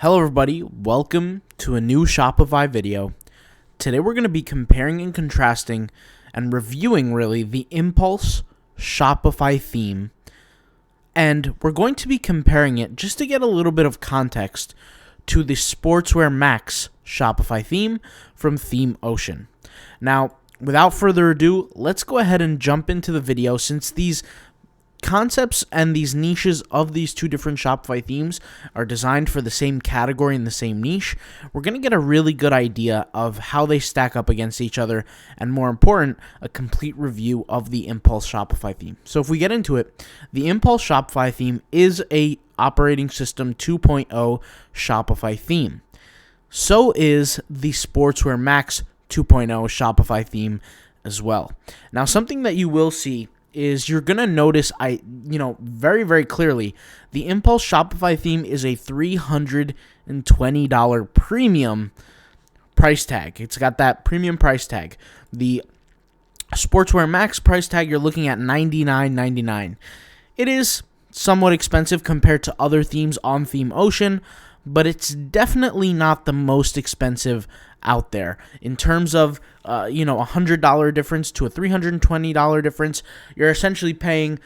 Hello everybody, welcome to a new Shopify video. Today we're going to be comparing and contrasting and reviewing really the Impulse Shopify theme. And we're going to be comparing it just to get a little bit of context to the Sportswear Max Shopify theme from Theme Ocean. Now, without further ado, let's go ahead and jump into the video since these concepts and these niches of these two different Shopify themes are designed for the same category and the same niche. We're going to get a really good idea of how they stack up against each other, and more important, a complete review of the Impulse Shopify theme. So if we get into it, the Impulse Shopify theme is a operating system 2.0 Shopify theme. So is the Sportswear Max 2.0 Shopify theme as well. Now, something that you will see is you're going to notice very, very clearly the Impulse Shopify theme is a $320 premium price tag. It's got that premium price tag. The Sportswear Max price tag, you're looking at $99.99. It is somewhat expensive compared to other themes on Theme Ocean, but it's definitely not the most expensive out there. In terms of $100 difference to a $320 difference, you're essentially paying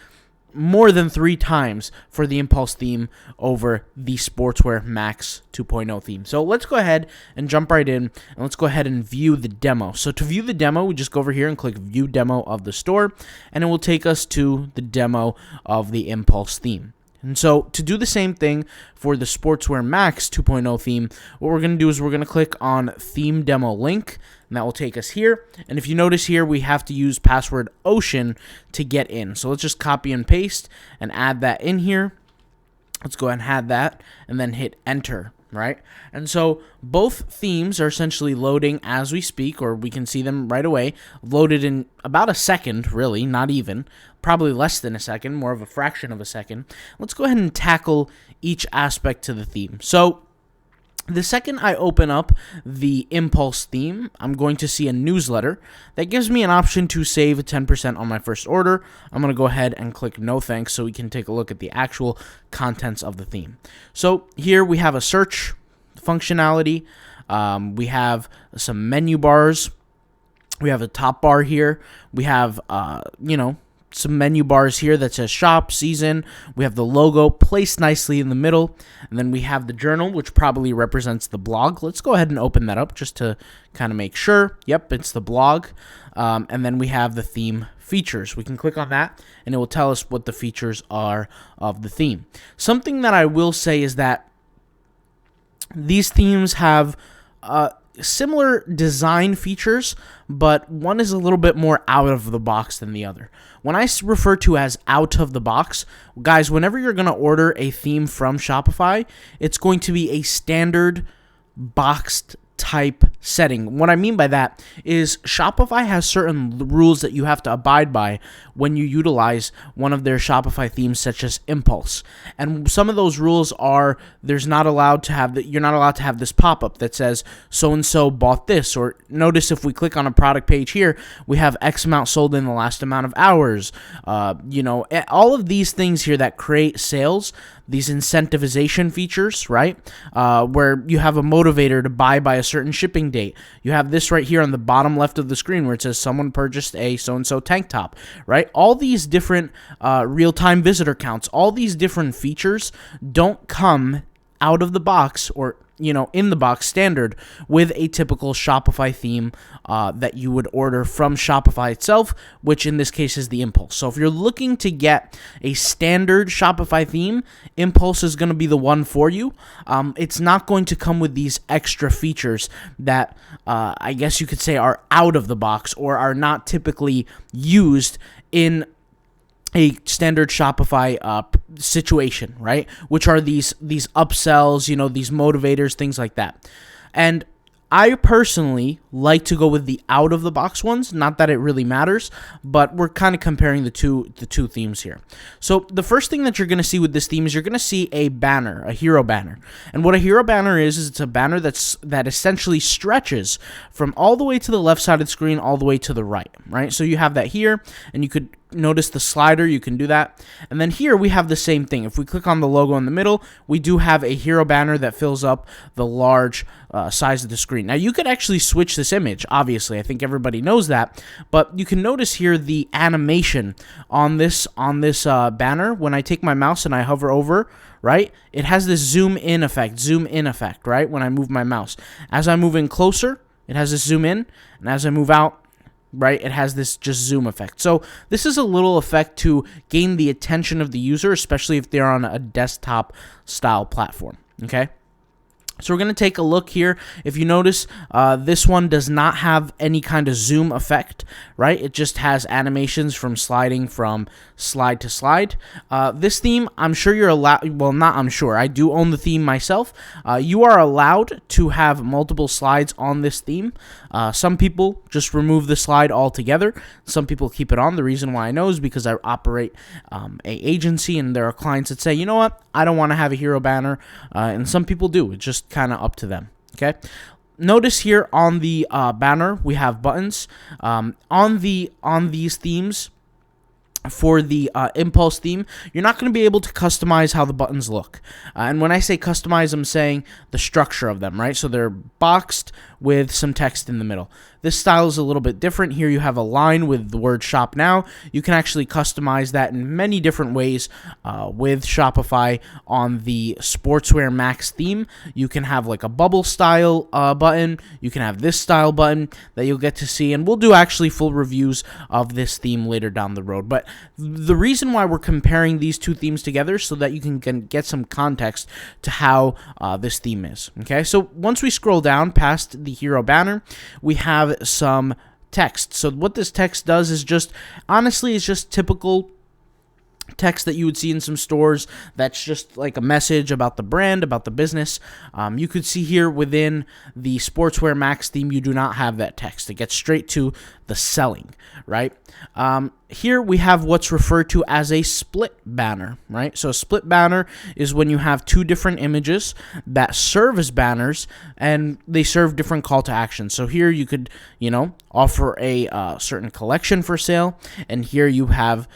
more than 3 times for the Impulse theme over the Sportswear Max 2.0 theme. So let's go ahead and jump right in, and let's go ahead and view the demo. So to view the demo, we just go over here and click View Demo of the store, and it will take us to the demo of the Impulse theme. And so to do the same thing for the Sportswear Max 2.0 theme, what we're going to do is we're going to click on Theme Demo Link, and that will take us here. And if you notice here, we have to use password Ocean to get in. So let's just copy and paste and add that in here. Let's go ahead and add that and then hit Enter. Right? And so both themes are essentially loading as we speak, or we can see them right away, loaded in about a second, really, not even, probably less than a second, more of a fraction of a second. Let's go ahead and tackle each aspect to the theme. So the second I open up the Impulse theme, I'm going to see a newsletter that gives me an option to save 10% on my first order. I'm going to go ahead and click No Thanks so we can take a look at the actual contents of the theme. So here we have a search functionality. We have some menu bars. We have a top bar here. We have, some menu bars here that says shop, season. We have the logo placed nicely in the middle. And then we have the journal, which probably represents the blog. Let's go ahead and open that up just to kind of make sure. Yep, it's the blog. And then we have the theme features. We can click on that, and it will tell us what the features are of the theme. Something that I will say is that these themes have similar design features, but one is a little bit more out of the box than the other. When I refer to as out of the box, guys, whenever you're going to order a theme from Shopify, it's going to be a standard boxed type setting. What I mean by that is Shopify has certain rules that you have to abide by when you utilize one of their Shopify themes, such as Impulse. And some of those rules are you're not allowed to have this pop-up that says so and so bought this, or notice if we click on a product page here, we have X amount sold in the last amount of hours. All of these things here that create sales, these incentivization features, right? Where you have a motivator to buy by a certain shipping date. You have this right here on the bottom left of the screen where it says someone purchased a so-and-so tank top, right? All these different real-time visitor counts, all these different features don't come out of the box or in the box standard with a typical Shopify theme that you would order from Shopify itself, which in this case is the Impulse. So if you're looking to get a standard Shopify theme, Impulse is going to be the one for you. It's not going to come with these extra features that I guess you could say are out of the box or are not typically used in a standard Shopify situation, right? Which are these upsells, these motivators, things like that. And I personally like to go with the out of the box ones. Not that it really matters, but we're kind of comparing the two themes here. So the first thing that you're going to see with this theme is you're going to see a banner, a hero banner. And what a hero banner is it's a banner that essentially stretches from all the way to the left side of the screen all the way to the right, right? So you have that here, and you could notice the slider, you can do that. And then here we have the same thing. If we click on the logo in the middle, we do have a hero banner that fills up the large size of the screen. Now you could actually switch this image, obviously. I think everybody knows that, but you can notice here the animation on this banner. When I take my mouse and I hover over, right, it has this zoom in effect, right, when I move my mouse. As I move in closer, it has this zoom in, and as I move out, right, it has this just zoom effect. So this is a little effect to gain the attention of the user, especially if they're on a desktop style platform, okay? So we're going to take a look here. If you notice, this one does not have any kind of zoom effect, right? It just has animations from sliding from slide to slide. This theme, I'm sure you're allowed, well, not I'm sure, I do own the theme myself. You are allowed to have multiple slides on this theme. Some people just remove the slide altogether. Some people keep it on. The reason why I know is because I operate a agency, and there are clients that say, you know what, I don't want to have a hero banner, and some people do. It's just kind of up to them, okay? Notice here on the banner, we have buttons. On these themes, for the Impulse theme, you're not going to be able to customize how the buttons look. And when I say customize, I'm saying the structure of them, right? So they're boxed with some text in the middle. This style is a little bit different. Here you have a line with the word shop now. You can actually customize that in many different ways with Shopify on the Sportswear Max theme. You can have like a bubble style button. You can have this style button that you'll get to see. And we'll do actually full reviews of this theme later down the road. But the reason why we're comparing these two themes together so that you can get some context to how this theme is. Okay, so once we scroll down past the hero banner, we have some text. So what this text does is just, honestly, it's just typical text that you would see in some stores. That's just like a message about the brand, about the business. You could see here within the Sportswear Max theme, you do not have that text. It gets straight to the selling, right? Here we have what's referred to as a split banner, right? So a split banner is when you have two different images that serve as banners, and they serve different call to action. So here you could, offer a certain collection for sale, and here you have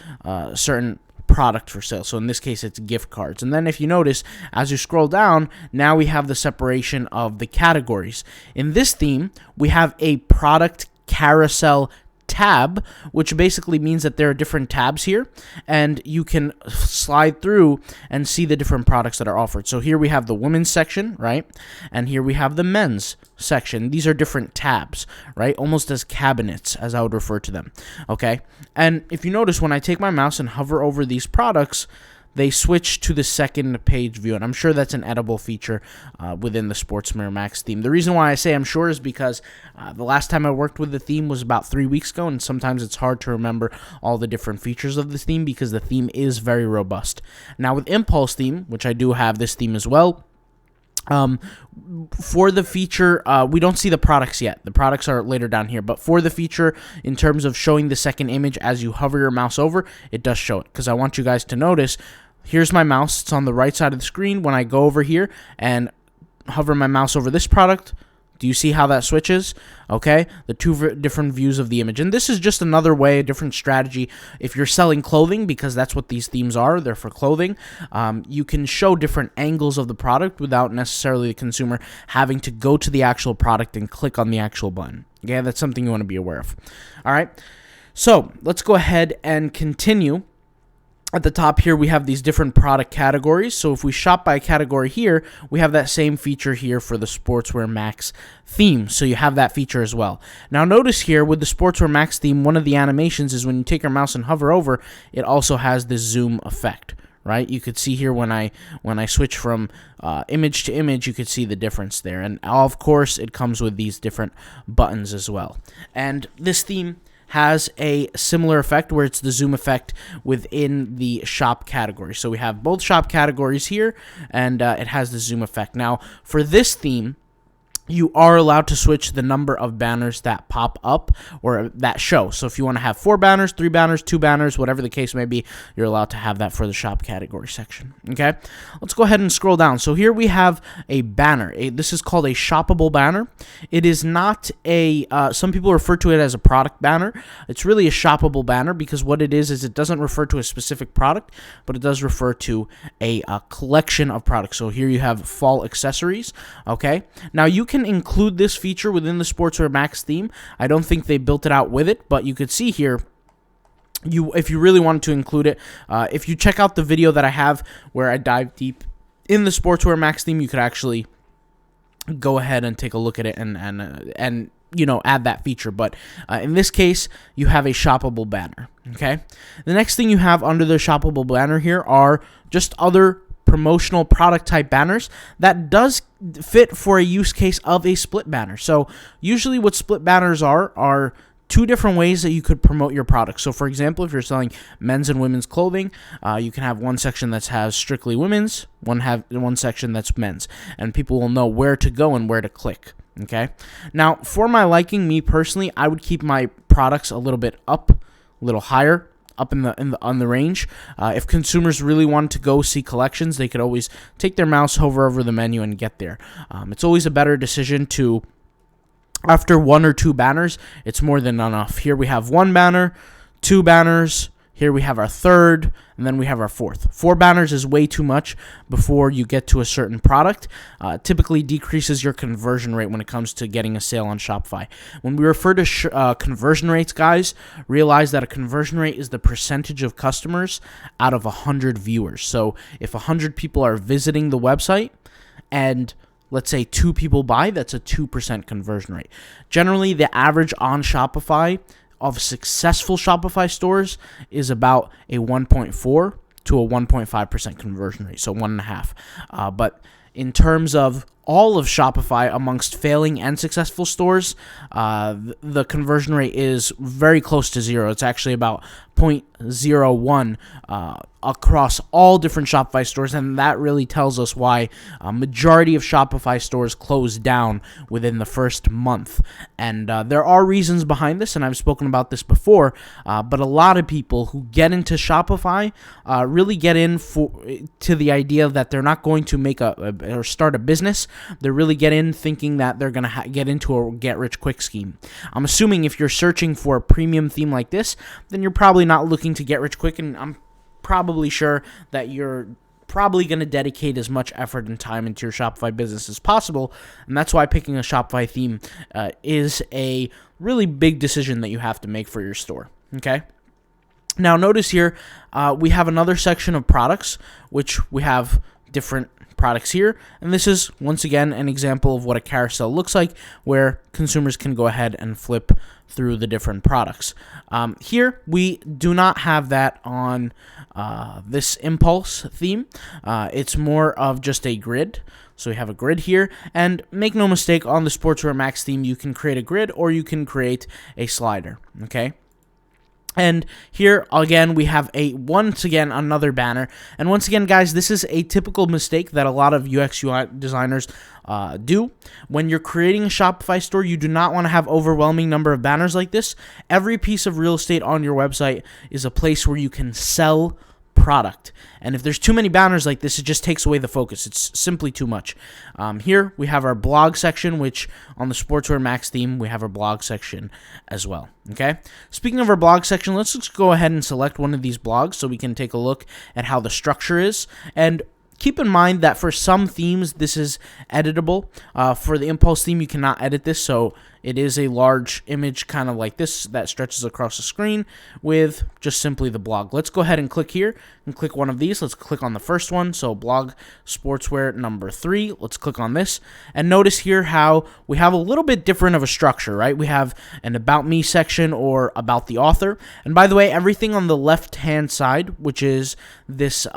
certain product for sale. So in this case, it's gift cards. And then if you notice, as you scroll down, now we have the separation of the categories. In this theme, we have a product carousel tab, which basically means that there are different tabs here, and you can slide through and see the different products that are offered. So here we have the women's section, right? And here we have the men's section. These are different tabs, right? Almost as cabinets, as I would refer to them, okay? And if you notice, when I take my mouse and hover over these products, they switch to the second page view, and I'm sure that's an edible feature within the Sportswear Max theme. The reason why I say I'm sure is because the last time I worked with the theme was about 3 weeks ago, and sometimes it's hard to remember all the different features of the theme because the theme is very robust. Now with Impulse theme, which I do have this theme as well, for the feature, we don't see the products yet. The products are later down here, but for the feature, in terms of showing the second image as you hover your mouse over, it does show it, because I want you guys to notice, here's my mouse, it's on the right side of the screen. When I go over here and hover my mouse over this product, do you see how that switches? Okay, the two different views of the image. And this is just another way, a different strategy. If you're selling clothing, because that's what these themes are, they're for clothing, you can show different angles of the product without necessarily the consumer having to go to the actual product and click on the actual button. Okay, that's something you want to be aware of. All right, so let's go ahead and continue. At the top here, we have these different product categories. So if we shop by category here, we have that same feature here for the Sportswear Max theme. So you have that feature as well. Now notice here with the Sportswear Max theme, one of the animations is when you take your mouse and hover over, it also has this zoom effect, right? You could see here when I switch from image to image, you could see the difference there. And of course, it comes with these different buttons as well. And this theme has a similar effect where it's the zoom effect within the shop category. So we have both shop categories here, and it has the zoom effect. Now, for this theme, you are allowed to switch the number of banners that pop up or that show. So if you want to have 4 banners, 3 banners, 2 banners, whatever the case may be, you're allowed to have that for the shop category section. Okay, let's go ahead and scroll down. So here we have a banner. This is called a shoppable banner. It is not a, some people refer to it as a product banner. It's really a shoppable banner because what it is it doesn't refer to a specific product, but it does refer to a collection of products. So here you have fall accessories. Okay, now you can include this feature within the Sportswear Max theme. I don't think they built it out with it, but you could see here, if you really wanted to include it, if you check out the video that I have where I dive deep in the Sportswear Max theme, you could actually go ahead and take a look at it and you know, add that feature. But in this case, you have a shoppable banner. Okay, the next thing you have under the shoppable banner here are just other promotional product type banners that does fit for a use case of a split banner. So usually what split banners are 2 different ways that you could promote your product. So for example, if you're selling men's and women's clothing, you can have one section that has strictly women's, one section that's men's, and people will know where to go and where to click. Okay, now for my liking, me personally, I would keep my products a little bit up, a little higher up on the range. If consumers really wanted to go see collections, they could always take their mouse, hover over the menu, and get there. It's always a better decision to, after 1 or 2 banners, it's more than enough. Here we have 1 banner, 2 banners. Here we have our 3rd, and then we have our 4th. 4 banners is way too much before you get to a certain product. Typically decreases your conversion rate when it comes to getting a sale on Shopify. When we refer to conversion rates, guys, realize that a conversion rate is the percentage of customers out of 100 viewers. So if 100 people are visiting the website and let's say 2 people buy, that's a 2% conversion rate. Generally, the average on Shopify of successful Shopify stores is about a 1.4 to a 1.5% conversion rate, so 1.5. But in terms of all of Shopify amongst failing and successful stores, the conversion rate is very close to 0. It's actually about 0.01 across all different Shopify stores, and that really tells us why a majority of Shopify stores close down within the first month. And there are reasons behind this, and I've spoken about this before, but a lot of people who get into Shopify really get in to the idea that they're not going to make or start a business. They really get in thinking that they're going to get into a get-rich-quick scheme. I'm assuming if you're searching for a premium theme like this, then you're probably not looking to get rich quick, and I'm probably sure that you're probably going to dedicate as much effort and time into your Shopify business as possible, and that's why picking a Shopify theme is a really big decision that you have to make for your store. Okay? Now notice here we have another section of products, which we have different products here, and this is once again an example of what a carousel looks like, where consumers can go ahead and flip through the different products. Here we do not have that on this Impulse theme. It's more of just a grid. So we have a grid here, and make no mistake, on the Sportswear Max theme, you can create a grid or you can create a slider. Okay. And here, again, we have once again, another banner. And once again, guys, this is a typical mistake that a lot of UX UI designers do. When you're creating a Shopify store, you do not want to have overwhelming number of banners like this. Every piece of real estate on your website is a place where you can sell product, and if there's too many banners like this, it just takes away the focus. It's simply too much. Here we have our blog section, which on the Sportswear Max theme, we have our blog section as well. Okay, speaking of our blog section, let's just go ahead and select one of these blogs so we can take a look at how the structure is. And keep in mind that for some themes, this is editable. For the Impulse theme, you cannot edit this, so it is a large image kind of like this that stretches across the screen with just simply the blog. Let's go ahead and click here and click one of these. Let's click on the first one, so blog sportswear number 3. Let's click on this, and notice here how we have a little bit different of a structure, right? We have an About Me section or About the Author, and by the way, everything on the left-hand side, which is this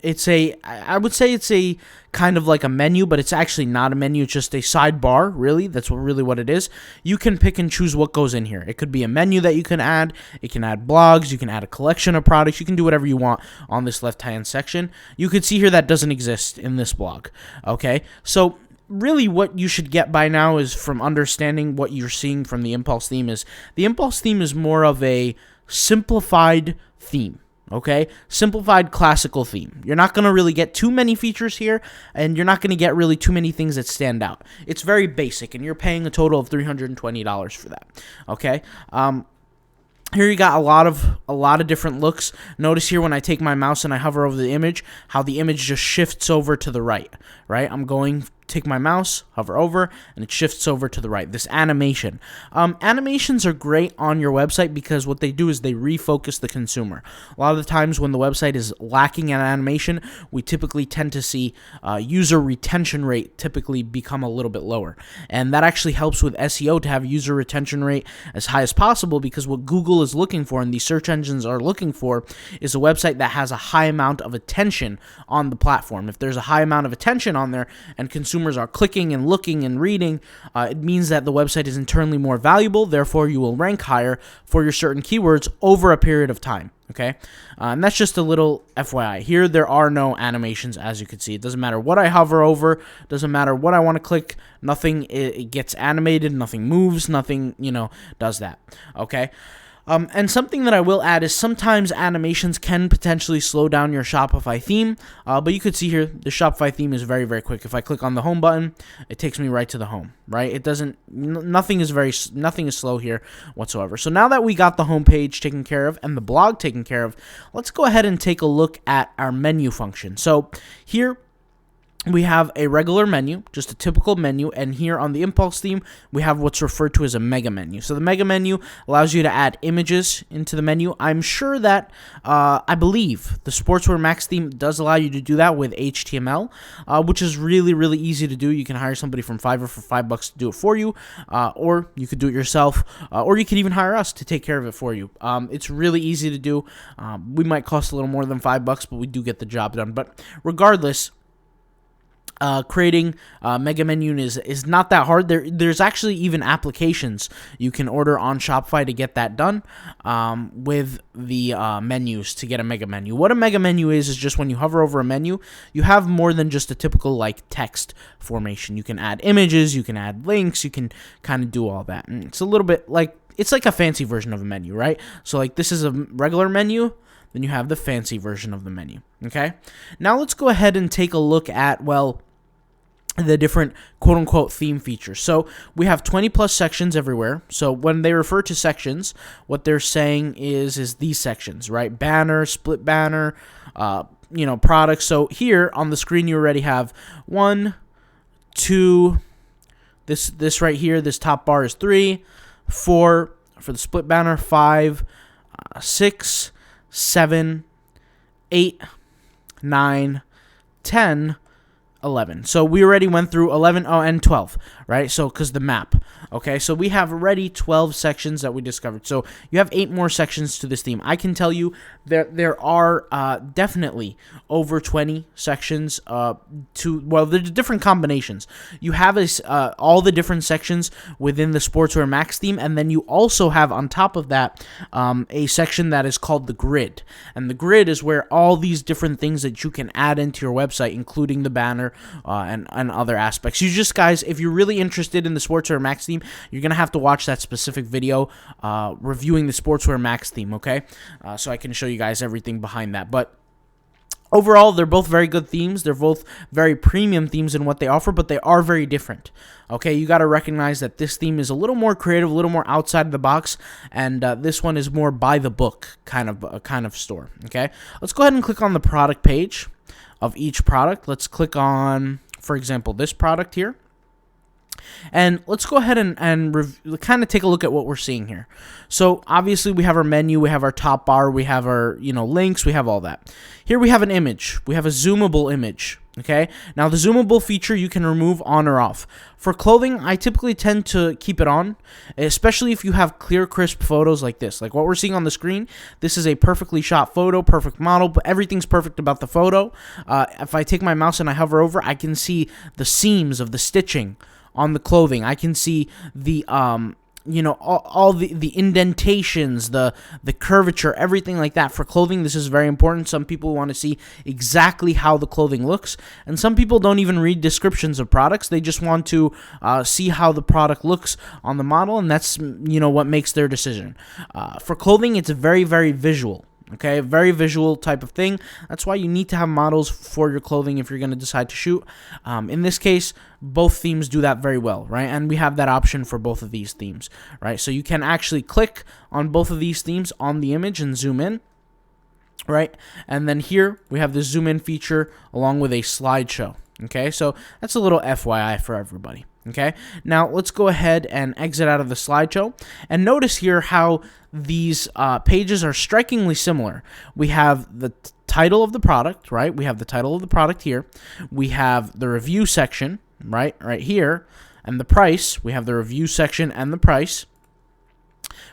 I would say it's a kind of like a menu, but it's actually not a menu. It's just a sidebar, really. That's really what it is. You can pick and choose what goes in here. It could be a menu that you can add. It can add blogs. You can add a collection of products. You can do whatever you want on this left-hand section. You could see here that doesn't exist in this blog. Okay, so really what you should get by now is from understanding what you're seeing from the Impulse theme is the Impulse theme is more of a simplified theme. Okay, simplified classical theme. You're not going to really get too many features here, and you're not going to get really too many things that stand out. It's very basic, and you're paying a total of $320 for that. Okay, here you got a lot of different looks. Notice here when I take my mouse and I hover over the image, how the image just shifts over to the right. Right, I'm going. Take my mouse, hover over, and it shifts over to the right. This animation. Animations are great on your website because what they do is they refocus the consumer. A lot of the times when the website is lacking an animation, we typically tend to see user retention rate typically become a little bit lower. And that actually helps with SEO to have user retention rate as high as possible, because what Google is looking for and these search engines are looking for is a website that has a high amount of attention on the platform. If there's a high amount of attention on there and consumers are clicking and looking and reading, it means that the website is internally more valuable. Therefore, you will rank higher for your certain keywords over a period of time. Okay, and that's just a little FYI. Here, there are no animations, as you can see. It doesn't matter what I hover over. Doesn't matter what I want to click. Nothing it gets animated. Nothing moves. Nothing, does that. Okay. And something that I will add is sometimes animations can potentially slow down your Shopify theme, but you could see here the Shopify theme is very, very quick. If I click on the home button, it takes me right to the home, right? It doesn't, nothing is slow here whatsoever. So now that we got the home page taken care of and the blog taken care of, let's go ahead and take a look at our menu function. So here, we have a regular menu, just a typical menu, and here on the Impulse theme, we have what's referred to as a mega menu. So the mega menu allows you to add images into the menu. I'm sure that, I believe, the Sportswear Max theme does allow you to do that with HTML, which is really, really easy to do. You can hire somebody from Fiverr for $5 to do it for you, or you could do it yourself, or you could even hire us to take care of it for you. It's really easy to do. We might cost a little more than $5, but we do get the job done. But regardless, creating mega menu is not that hard. There's actually even applications you can order on Shopify to get that done with the menus to get a mega menu. What a mega menu is just when you hover over a menu, you have more than just a typical text formation. You can add images, you can add links, you can kind of do all that. And it's a little bit it's like a fancy version of a menu, right? So this is a regular menu. Then you have the fancy version of the menu, okay? Now let's go ahead and take a look at, the different quote-unquote theme features. So we have 20 plus sections everywhere. So when they refer to sections, what they're saying is these sections, right? Banner, split banner, products. So here on the screen, you already have 1, 2, this right here, this top bar is 3, 4 for the split banner, 5, 6, 7, 8, 9, 10, 11. So we already went through 11, and 12, right? So because the map. Okay, so we have already 12 sections that we discovered. So you have 8 more sections to this theme. I can tell you there are definitely over 20 sections there's different combinations. You have all the different sections within the Sportswear Max theme, and then you also have on top of that a section that is called the grid. And the grid is where all these different things that you can add into your website, including the banner and other aspects. You just, guys, if you're really interested in the Sportswear Max theme, you're going to have to watch that specific video reviewing the Sportswear Max theme, okay? So I can show you guys everything behind that. But overall, they're both very good themes. They're both very premium themes in what they offer, but they are very different. Okay, you got to recognize that this theme is a little more creative, a little more outside of the box, and this one is more by the book kind of store. Okay, let's go ahead and click on the product page of each product. Let's click on, for example, this product here. And let's go ahead and kind of take a look at what we're seeing here. So obviously we have our menu, we have our top bar, we have our links, we have all that. Here we have an image. We have a zoomable image. Okay. Now the zoomable feature you can remove on or off. For clothing, I typically tend to keep it on, especially if you have clear, crisp photos like this. Like what we're seeing on the screen, this is a perfectly shot photo, perfect model, but everything's perfect about the photo. If I take my mouse and I hover over, I can see the seams of the stitching on the clothing. I can see the all the indentations, the curvature, everything like that. For clothing, this is very important. Some people want to see exactly how the clothing looks, and some people don't even read descriptions of products. They just want to see how the product looks on the model, and that's what makes their decision. For clothing, it's very, very visual. Okay, very visual type of thing. That's why you need to have models for your clothing if you're going to decide to shoot. In this case, both themes do that very well, right? And we have that option for both of these themes, right? So you can actually click on both of these themes on the image and zoom in, right? And then here we have the zoom in feature along with a slideshow. Okay, so that's a little FYI for everybody. Okay, now let's go ahead and exit out of the slideshow, and notice here how these pages are strikingly similar. We have the title of the product, right? We have the title of the product here. We have the review section, right here, and the price. We have the review section and the price.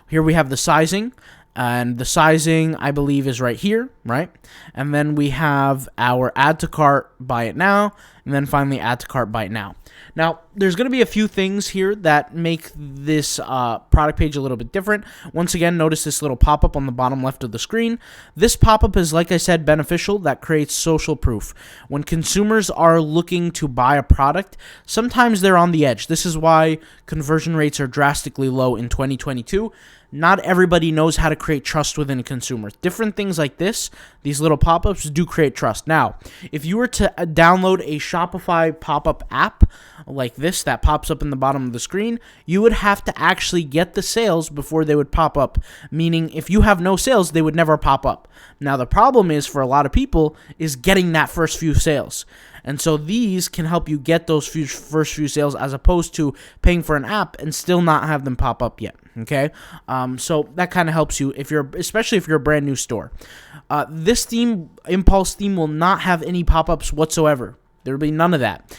Here we have the sizing, and the sizing, I believe, is right here, right? And then we have our add to cart, buy it now, and then finally add to cart, buy it now. Now, there's going to be a few things here that make this product page a little bit different. Once again, notice this little pop-up on the bottom left of the screen. This pop-up is, like I said, beneficial. That creates social proof. When consumers are looking to buy a product, sometimes they're on the edge. This is why conversion rates are drastically low in 2022. Not everybody knows how to create trust within a consumer. Different things like this, these little pop-ups, do create trust. Now, if you were to download a Shopify pop-up app like this that pops up in the bottom of the screen, you would have to actually get the sales before they would pop up. Meaning, if you have no sales, they would never pop up. Now, the problem is, for a lot of people, is getting that first few sales. And so these can help you get those first few sales, as opposed to paying for an app and still not have them pop up yet. Okay, so that kind of helps you especially if you're a brand new store. This theme, Impulse theme, will not have any pop-ups whatsoever. There will be none of that.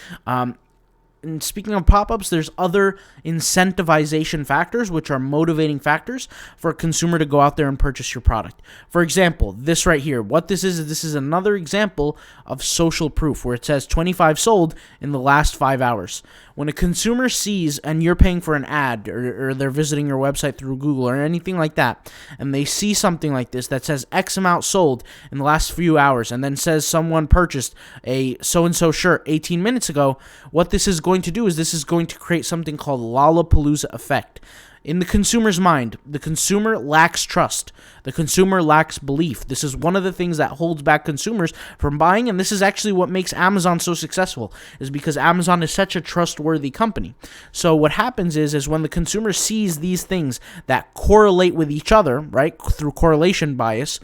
And speaking of pop-ups, there's other incentivization factors, which are motivating factors for a consumer to go out there and purchase your product. For example, this right here, what this is another example of social proof, where it says 25 sold in the last 5 hours. When a consumer sees, and you're paying for an ad, or they're visiting your website through Google or anything like that, and they see something like this that says X amount sold in the last few hours, and then says someone purchased a so-and-so shirt 18 minutes ago, what this is going to do is this is going to create something called Lollapalooza effect. In the consumer's mind, the consumer lacks trust. The consumer lacks belief. This is one of the things that holds back consumers from buying, and this is actually what makes Amazon so successful, is because Amazon is such a trustworthy company. So what happens is when the consumer sees these things that correlate with each other, right, through correlation bias,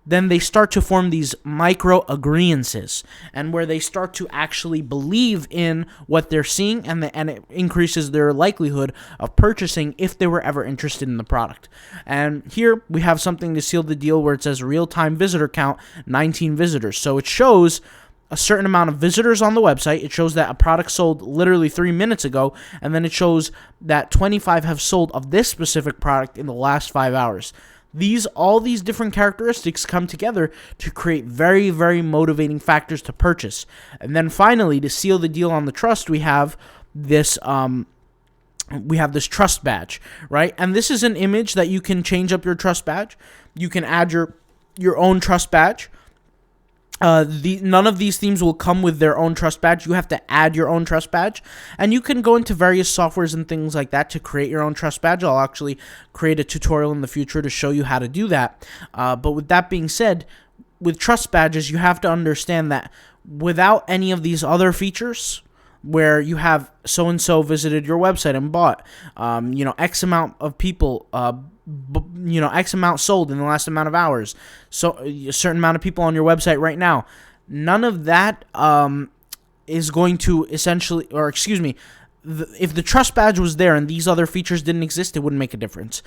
then they start to form these micro-agreeances, and where they start to actually believe in what they're seeing, and it increases their likelihood of purchasing if they were ever interested in the product. And here we have something to seal the deal where it says real-time visitor count, 19 visitors. So it shows a certain amount of visitors on the website. It shows that a product sold literally 3 minutes ago, and then it shows that 25 have sold of this specific product in the last 5 hours. All these different characteristics come together to create very, very motivating factors to purchase. And then finally, to seal the deal on the trust, we have this trust badge, right? And this is an image that you can change up your trust badge. You can add your own trust badge. None of these themes will come with their own trust badge. You have to add your own trust badge, and you can go into various softwares and things like that to create your own trust badge. I'll actually create a tutorial in the future to show you how to do that. But with that being said, with trust badges, you have to understand that without any of these other features, where you have so-and-so visited your website and bought, X amount of people, X amount sold in the last amount of hours, so a certain amount of people on your website right now, none of that is going to essentially, or excuse me, if the trust badge was there and these other features didn't exist, it wouldn't make a difference.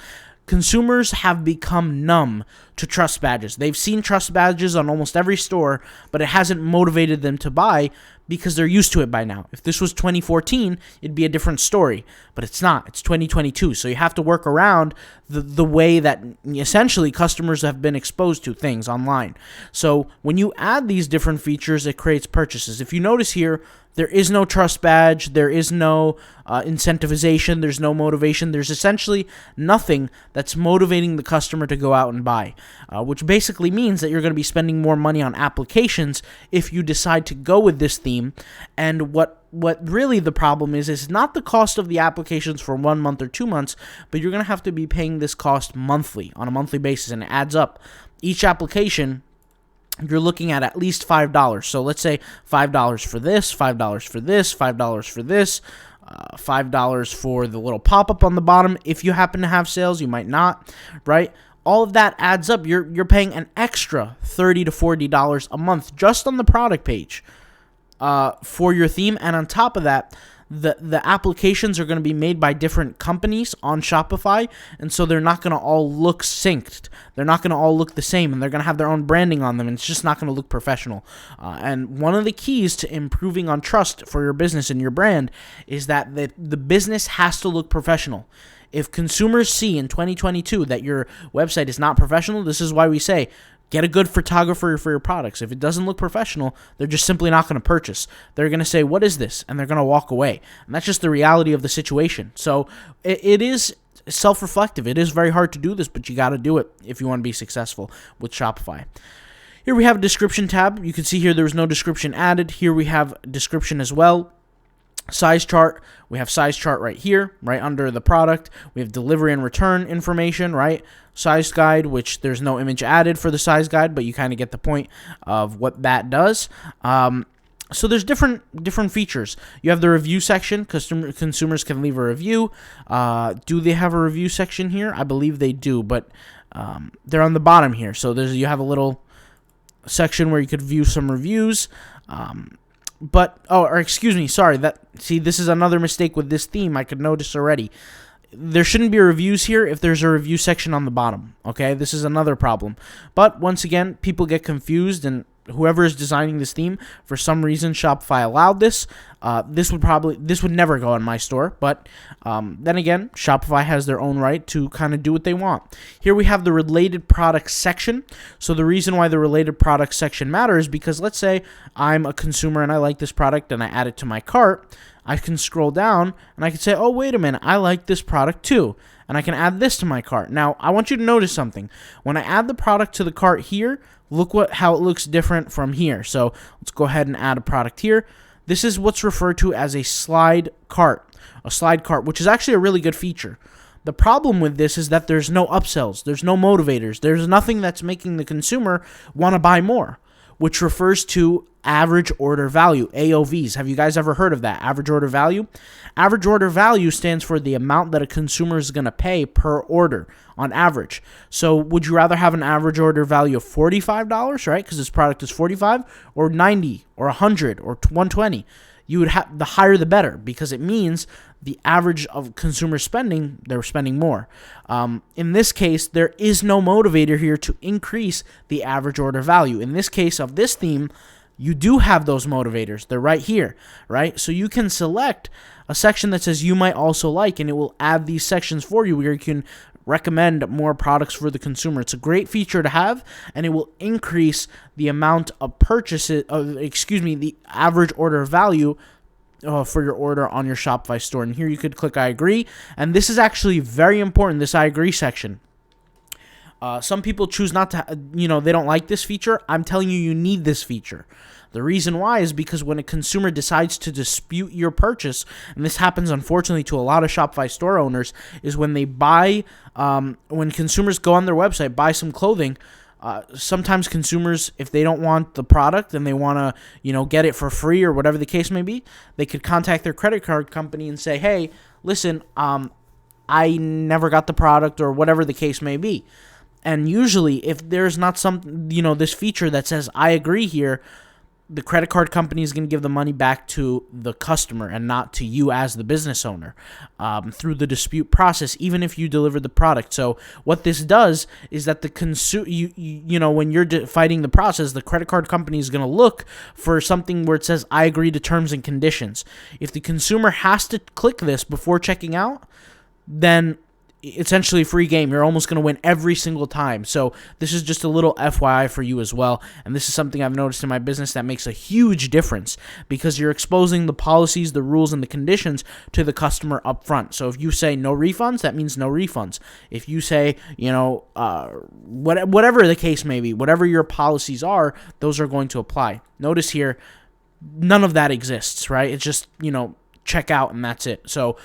Consumers have become numb to trust badges. They've seen trust badges on almost every store, but it hasn't motivated them to buy because they're used to it by now. If this was 2014, it'd be a different story, but it's not. It's 2022, so you have to work around the way that essentially customers have been exposed to things online. So when you add these different features, it creates purchases. If you notice here, there is no trust badge, there is no incentivization, there's no motivation, there's essentially nothing that's motivating the customer to go out and buy, which basically means that you're going to be spending more money on applications if you decide to go with this theme. And what really the problem is not the cost of the applications for 1 month or 2 months, but you're going to have to be paying this cost monthly, on a monthly basis, and it adds up. Each application, you're looking at least $5. So let's say $5 for this, $5 for this, $5 for this, $5 for the little pop-up on the bottom. If you happen to have sales, you might not, right? All of that adds up. You're paying an extra $30 to $40 a month just on the product page for your theme. And on top of that, the applications are going to be made by different companies on Shopify, and so they're not going to all look synced. They're not going to all look the same, and they're going to have their own branding on them, and it's just not going to look professional. And one of the keys to improving on trust for your business and your brand is that the business has to look professional. If consumers see in 2022 that your website is not professional, this is why we say, get a good photographer for your products. If it doesn't look professional, they're just simply not going to purchase. They're going to say, what is this? And they're going to walk away. And that's just the reality of the situation. So it is self-reflective. It is very hard to do this, but you got to do it if you want to be successful with Shopify. Here we have a description tab. You can see here there was no description added. Here we have description as well. Size chart, we have size chart right here, right under the product. We have delivery and return information, right? Size guide, which there's no image added for the size guide, but you kind of get the point of what that does. So there's different features. You have the review section. Consumers can leave a review. Do they have a review section here? I believe they do, but they're on the bottom here. So you have a little section where you could view some reviews. This is another mistake with this theme I could notice already. There shouldn't be reviews here if there's a review section on the bottom, okay? This is another problem. But once again, people get confused, and whoever is designing this theme, for some reason Shopify allowed this. This would never go on my store, but then again, Shopify has their own right to kind of do what they want. Here we have the related products section. So the reason why the related products section matters is because let's say I'm a consumer and I like this product and I add it to my cart. I can scroll down and I can say, oh, wait a minute, I like this product too. And I can add this to my cart. Now, I want you to notice something. When I add the product to the cart here, look how it looks different from here. So let's go ahead and add a product here. This is what's referred to as a slide cart, which is actually a really good feature. The problem with this is that there's no upsells, there's no motivators, there's nothing that's making the consumer want to buy more, which refers to average order value, AOVs. Have you guys ever heard of that? Average order value? Average order value stands for the amount that a consumer is going to pay per order on average. So would you rather have an average order value of $45, right? Because this product is $45, or $90, or $100, or $120? You would have the higher the better, because it means the average of consumer spending, they're spending more. In this case, there is no motivator here to increase the average order value. In this case of this theme, you do have those motivators. They're right here, right? So you can select a section that says you might also like, and it will add these sections for you where you can recommend more products for the consumer. It's a great feature to have, and it will increase the amount of purchases, the average order value for your order on your Shopify store. And here you could click I agree, and this is actually very important, this I agree section. Some people choose not to, they don't like this feature. I'm telling you, you need this feature. The reason why is because when a consumer decides to dispute your purchase, and this happens unfortunately to a lot of Shopify store owners, is when they buy, when consumers go on their website, buy some clothing, sometimes consumers, if they don't want the product and they want to, get it for free or whatever the case may be, they could contact their credit card company and say, hey, listen, I never got the product, or whatever the case may be. And usually if there's not this feature that says I agree here, the credit card company is going to give the money back to the customer and not to you as the business owner through the dispute process, even if you deliver the product. So what this does is that the when you're fighting the process, the credit card company is going to look for something where it says, I agree to terms and conditions. If the consumer has to click this before checking out, then essentially free game. You're almost going to win every single time. So this is just a little FYI for you as well. And this is something I've noticed in my business that makes a huge difference, because you're exposing the policies, the rules, and the conditions to the customer up front. So if you say no refunds, that means no refunds. If you say, whatever the case may be, whatever your policies are, those are going to apply. Notice here, none of that exists, right? It's just, check out and that's it. So,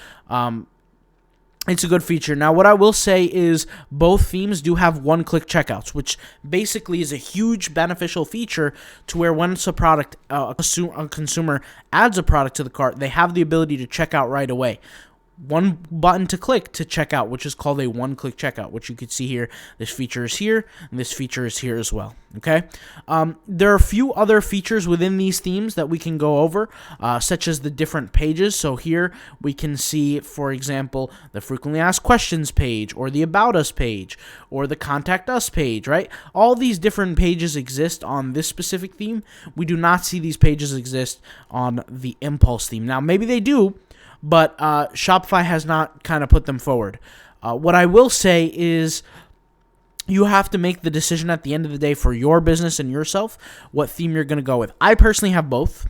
it's a good feature. Now, what I will say is both themes do have one-click checkouts, which basically is a huge beneficial feature to where once a consumer adds a product to the cart, they have the ability to check out right away. One button to click to check out, which is called a one-click checkout, which you can see here. This feature is here, and this feature is here as well. Okay, there are a few other features within these themes that we can go over, such as the different pages. So here we can see, for example, the frequently asked questions page, or the about us page, or the contact us page, right? All these different pages exist on this specific theme. We do not see these pages exist on the Impulse theme. Now, maybe they do, but Shopify has not kind of put them forward. What I will say is you have to make the decision at the end of the day for your business and yourself what theme you're going to go with. I personally have both.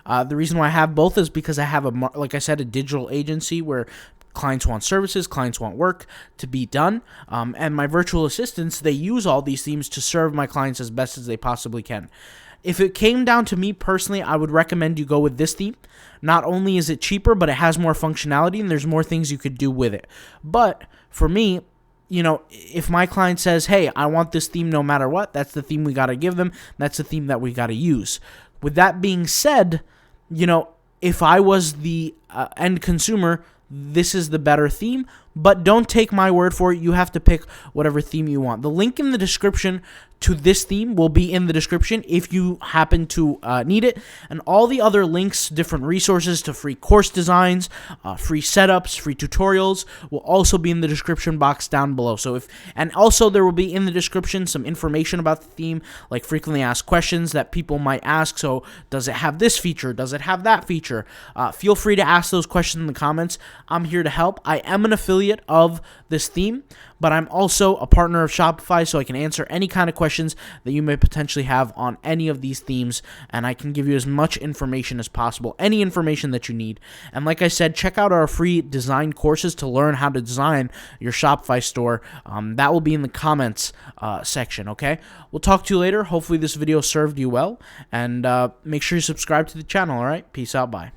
The reason why I have both is because I have, like I said, a digital agency where clients want services, clients want work to be done, and my virtual assistants, they use all these themes to serve my clients as best as they possibly can. If it came down to me personally, I would recommend you go with this theme. Not only is it cheaper, but it has more functionality and there's more things you could do with it. But for me, if my client says, hey, I want this theme no matter what, that's the theme we got to give them. That's the theme that we got to use. With that being said, if I was the end consumer, this is the better theme, but don't take my word for it. You have to pick whatever theme you want. The link in the description to this theme will be in the description if you happen to need it, and all the other links, different resources to free course designs, free setups, free tutorials will also be in the description box down below. And also there will be in the description some information about the theme, like frequently asked questions that people might ask. So does it have this feature? Does it have that feature? Feel free to ask those questions in the comments. I'm here to help. I am an affiliate of this theme, but I'm also a partner of Shopify, so I can answer any kind of questions that you may potentially have on any of these themes, and I can give you as much information as possible, any information that you need. And like I said, check out our free design courses to learn how to design your Shopify store. That will be in the comments section, okay? We'll talk to you later. Hopefully this video served you well, and make sure you subscribe to the channel, all right? Peace out, bye.